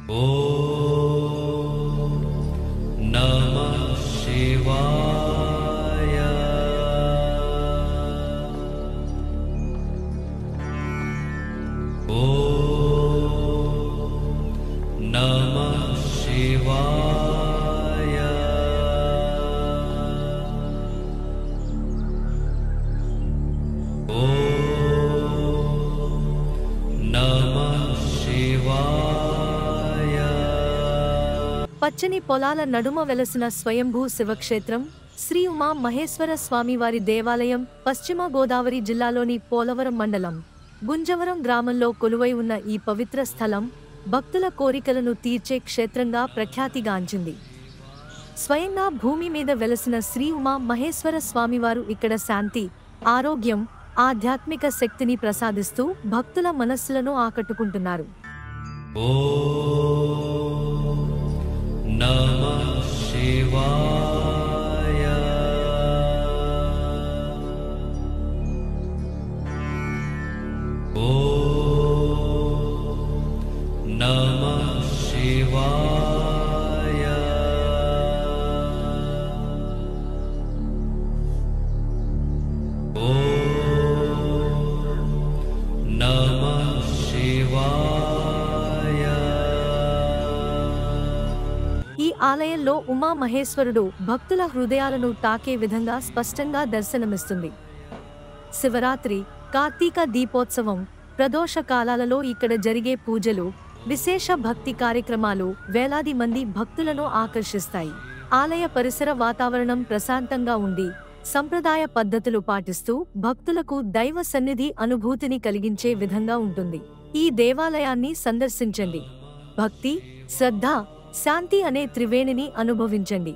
ఓం నమః శివాయ. ఓం నమః శివాయ. ఓం నమః శివాయ. పచ్చని పొలాల నడుమ వెలసిన స్వయంభూ శివక్షేత్రం శ్రీ ఉమా మహేశ్వర స్వామివారి దేవాలయం పశ్చిమ గోదావరి జిల్లాలోని పోలవరం మండలం గుంజవరం గ్రామంలో కొలువై ఉన్న ఈ పవిత్ర స్థలం భక్తుల కోరికలను తీర్చే క్షేత్రంగా ప్రఖ్యాతిగాంచింది. స్వయంగా భూమి మీద వెలసిన శ్రీ ఉమా మహేశ్వర స్వామివారు ఇక్కడ శాంతి, ఆరోగ్యం, ఆధ్యాత్మిక శక్తిని ప్రసాదిస్తూ భక్తుల మనస్సులను ఆకట్టుకుంటున్నారు. ఓం నమః శివాయ. ఓం నమః శివాయ. ఓం నమః శివాయ. ఈ ఆలయంలో ఉమా మహేశ్వరుడు భక్తుల హృదయాలను తాకే విధంగా స్పష్టంగా దర్శనమిస్తుంది. శివరాత్రి, కార్తీక దీపోత్సవం, ప్రదోష కాలాలలో ఇక్కడ జరిగే పూజలు, విశేష భక్తి కార్యక్రమాలు వేలాది మంది భక్తులను ఆకర్షిస్తాయి. ఆలయ పరిసర వాతావరణం ప్రశాంతంగా ఉండి, సంప్రదాయ పద్ధతులు పాటిస్తూ భక్తులకు దైవ సన్నిధి అనుభూతిని కలిగించే విధంగా ఉంటుంది. ఈ దేవాలయాన్ని సందర్శించండి. భక్తి, శ్రద్ధ, శాంతి అనే త్రివేణిని అనుభవించండి.